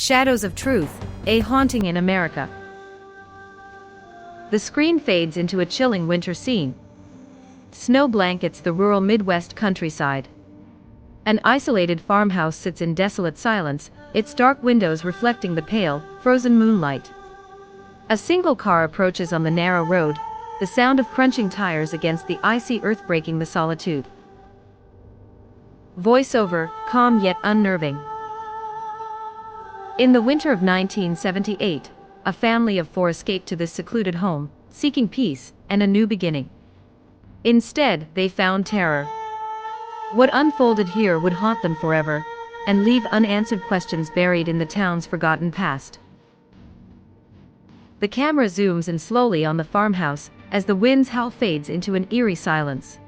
Shadows of Truth, a haunting in America. The screen fades into a chilling winter scene. Snow blankets the rural Midwest countryside. An isolated farmhouse sits in desolate silence, its dark windows reflecting the pale, frozen moonlight. A single car approaches on the narrow road, the sound of crunching tires against the icy earth breaking the solitude. Voiceover, calm yet unnerving. In the winter of 1978, a family of four escaped to this secluded home, seeking peace and a new beginning. Instead, they found terror. What unfolded here would haunt them forever, and leave unanswered questions buried in the town's forgotten past. The camera zooms in slowly on the farmhouse, as the wind's howl fades into an eerie silence.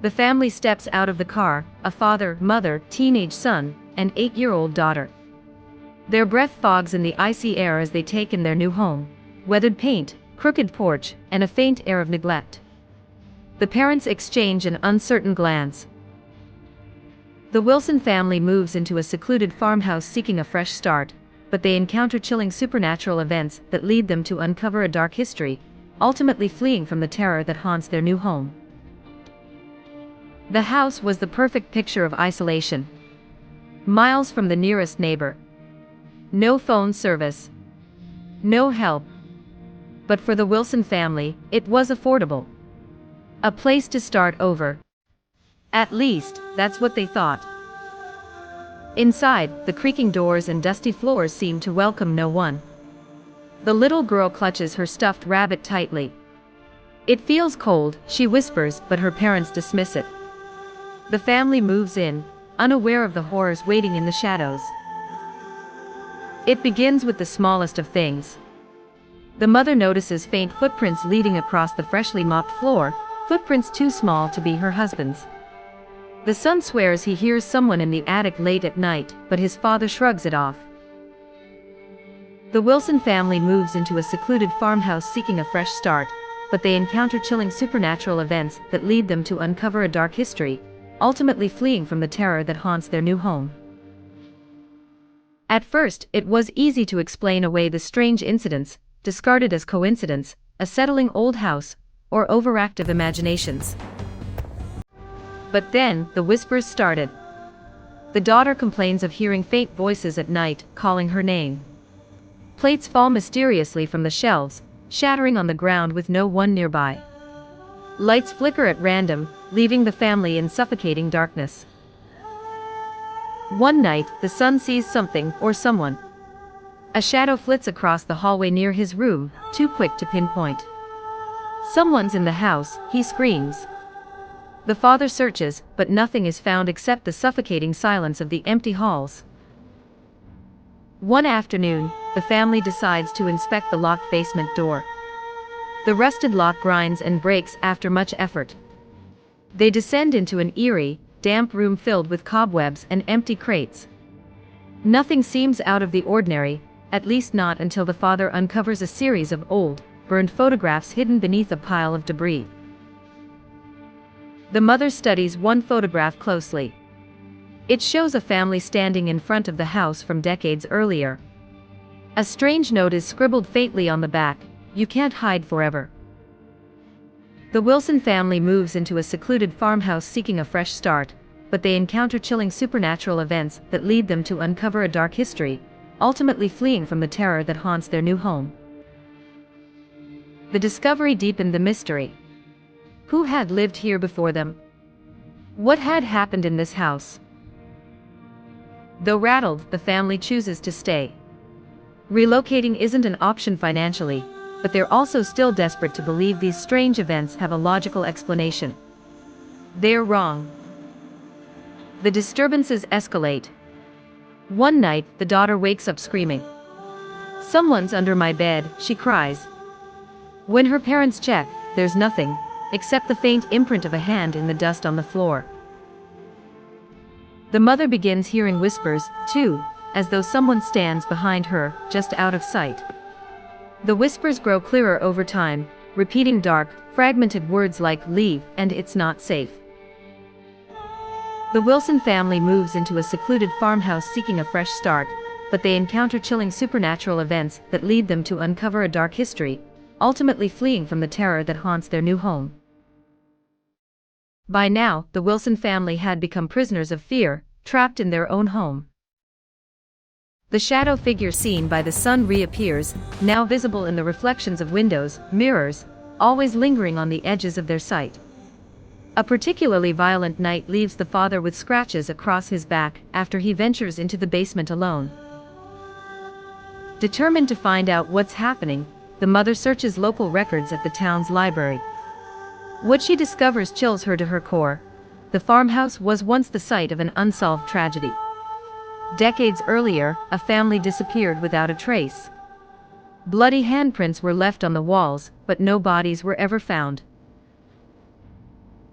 The family steps out of the car, a father, mother, teenage son, and 8-year-old daughter. Their breath fogs in the icy air as they take in their new home, weathered paint, crooked porch, and a faint air of neglect. The parents exchange an uncertain glance. The Wilson family moves into a secluded farmhouse seeking a fresh start, but they encounter chilling supernatural events that lead them to uncover a dark history, ultimately fleeing from the terror that haunts their new home. The house was the perfect picture of isolation. Miles from the nearest neighbor. No phone service. No help. But for the Wilson family, it was affordable. A place to start over. At least, that's what they thought. Inside, the creaking doors and dusty floors seem to welcome no one. The little girl clutches her stuffed rabbit tightly. It feels cold, she whispers, but her parents dismiss it. The family moves in, unaware of the horrors waiting in the shadows. It begins with the smallest of things. The mother notices faint footprints leading across the freshly mopped floor, footprints too small to be her husband's. The son swears he hears someone in the attic late at night, but his father shrugs it off. The Wilson family moves into a secluded farmhouse seeking a fresh start, but they encounter chilling supernatural events that lead them to uncover a dark history, ultimately fleeing from the terror that haunts their new home. At first, it was easy to explain away the strange incidents, discarded as coincidence, a settling old house, or overactive imaginations. But then, the whispers started. The daughter complains of hearing faint voices at night, calling her name. Plates fall mysteriously from the shelves, shattering on the ground with no one nearby. Lights flicker at random, leaving the family in suffocating darkness. One night, the son sees something, or someone. A shadow flits across the hallway near his room, too quick to pinpoint. Someone's in the house, he screams. The father searches, but nothing is found except the suffocating silence of the empty halls. One afternoon, the family decides to inspect the locked basement door. The rusted lock grinds and breaks after much effort. They descend into an eerie, damp room filled with cobwebs and empty crates. Nothing seems out of the ordinary, at least not until the father uncovers a series of old, burned photographs hidden beneath a pile of debris. The mother studies one photograph closely. It shows a family standing in front of the house from decades earlier. A strange note is scribbled faintly on the back, "You can't hide forever." The Wilson family moves into a secluded farmhouse seeking a fresh start, but they encounter chilling supernatural events that lead them to uncover a dark history, ultimately fleeing from the terror that haunts their new home. The discovery deepened the mystery. Who had lived here before them? What had happened in this house? Though rattled, the family chooses to stay. Relocating isn't an option financially, but they're also still desperate to believe these strange events have a logical explanation. They're wrong. The disturbances escalate. One night, the daughter wakes up screaming. "Someone's under my bed," she cries. When her parents check, there's nothing, except the faint imprint of a hand in the dust on the floor. The mother begins hearing whispers, too, as though someone stands behind her, just out of sight. The whispers grow clearer over time, repeating dark, fragmented words like "leave" and "it's not safe." The Wilson family moves into a secluded farmhouse seeking a fresh start, but they encounter chilling supernatural events that lead them to uncover a dark history, ultimately fleeing from the terror that haunts their new home. By now, the Wilson family had become prisoners of fear, trapped in their own home. The shadow figure seen by the sun reappears, now visible in the reflections of windows, mirrors, always lingering on the edges of their sight. A particularly violent night leaves the father with scratches across his back after he ventures into the basement alone. Determined to find out what's happening, the mother searches local records at the town's library. What she discovers chills her to her core. The farmhouse was once the site of an unsolved tragedy. Decades earlier, a family disappeared without a trace. Bloody handprints were left on the walls, but no bodies were ever found.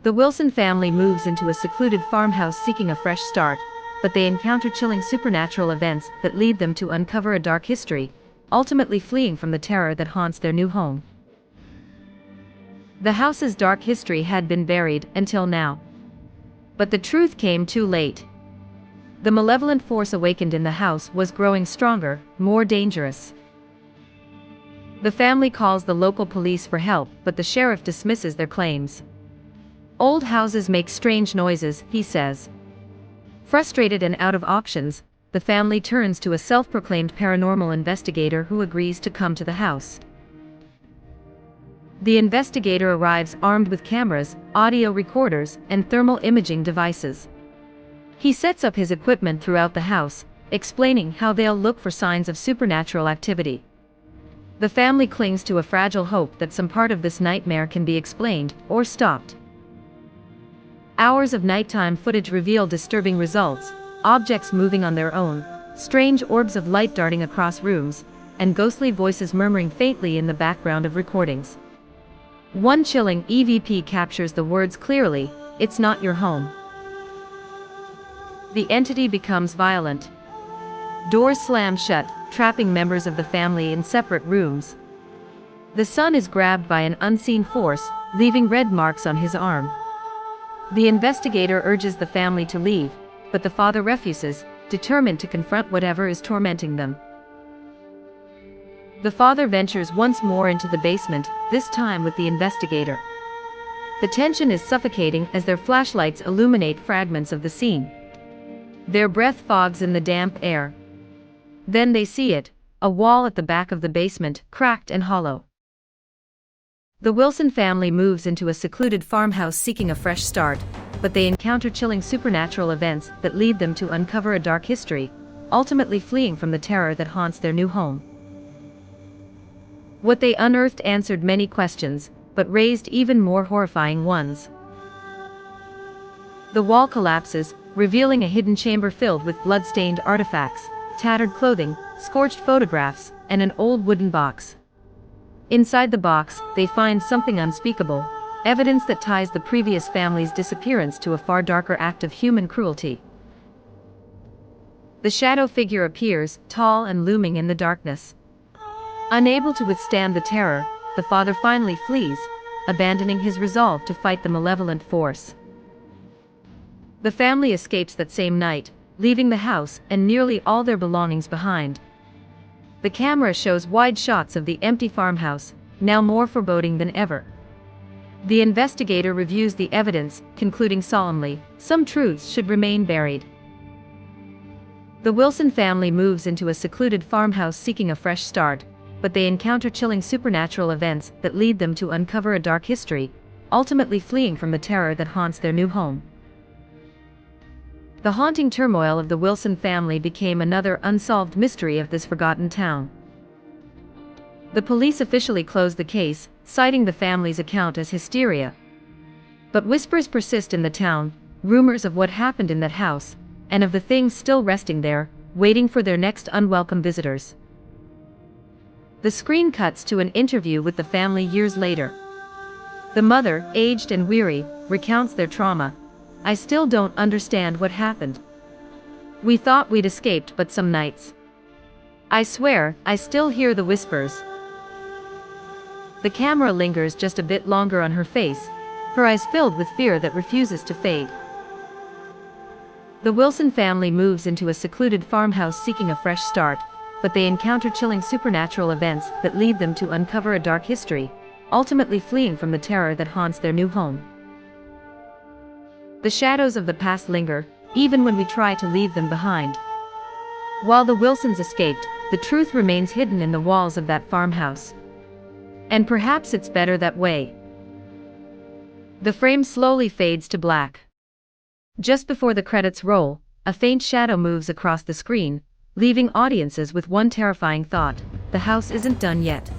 The Wilson family moves into a secluded farmhouse seeking a fresh start, but they encounter chilling supernatural events that lead them to uncover a dark history, ultimately fleeing from the terror that haunts their new home. The house's dark history had been buried until now. But the truth came too late. The malevolent force awakened in the house was growing stronger, more dangerous. The family calls the local police for help, but the sheriff dismisses their claims. Old houses make strange noises, he says. Frustrated and out of options, the family turns to a self-proclaimed paranormal investigator who agrees to come to the house. The investigator arrives armed with cameras, audio recorders, and thermal imaging devices. He sets up his equipment throughout the house, explaining how they'll look for signs of supernatural activity. The family clings to a fragile hope that some part of this nightmare can be explained or stopped. Hours of nighttime footage reveal disturbing results: objects moving on their own, strange orbs of light darting across rooms, and ghostly voices murmuring faintly in the background of recordings. One chilling EVP captures the words clearly, "It's not your home." The entity becomes violent. Doors slam shut, trapping members of the family in separate rooms. The son is grabbed by an unseen force, leaving red marks on his arm. The investigator urges the family to leave, but the father refuses, determined to confront whatever is tormenting them. The father ventures once more into the basement, this time with the investigator. The tension is suffocating as their flashlights illuminate fragments of the scene. Their breath fogs in the damp air. Then they see it, a wall at the back of the basement, cracked and hollow. The Wilson family moves into a secluded farmhouse seeking a fresh start, but they encounter chilling supernatural events that lead them to uncover a dark history, ultimately fleeing from the terror that haunts their new home. What they unearthed answered many questions, but raised even more horrifying ones. The wall collapses, revealing a hidden chamber filled with blood-stained artifacts, tattered clothing, scorched photographs, and an old wooden box. Inside the box, they find something unspeakable, evidence that ties the previous family's disappearance to a far darker act of human cruelty. The shadow figure appears, tall and looming in the darkness. Unable to withstand the terror, the father finally flees, abandoning his resolve to fight the malevolent force. The family escapes that same night, leaving the house and nearly all their belongings behind. The camera shows wide shots of the empty farmhouse, now more foreboding than ever. The investigator reviews the evidence, concluding solemnly, some truths should remain buried. The Wilson family moves into a secluded farmhouse seeking a fresh start, but they encounter chilling supernatural events that lead them to uncover a dark history, ultimately fleeing from the terror that haunts their new home. The haunting turmoil of the Wilson family became another unsolved mystery of this forgotten town. The police officially closed the case, citing the family's account as hysteria. But whispers persist in the town, rumors of what happened in that house, and of the things still resting there, waiting for their next unwelcome visitors. The screen cuts to an interview with the family years later. The mother, aged and weary, recounts their trauma. "I still don't understand what happened. We thought we'd escaped, but some nights, I swear, I still hear the whispers." The camera lingers just a bit longer on her face, her eyes filled with fear that refuses to fade. The Wilson family moves into a secluded farmhouse seeking a fresh start, but they encounter chilling supernatural events that lead them to uncover a dark history, ultimately fleeing from the terror that haunts their new home. The shadows of the past linger, even when we try to leave them behind. While the Wilsons escaped, the truth remains hidden in the walls of that farmhouse. And perhaps it's better that way. The frame slowly fades to black. Just before the credits roll, a faint shadow moves across the screen, leaving audiences with one terrifying thought: the house isn't done yet.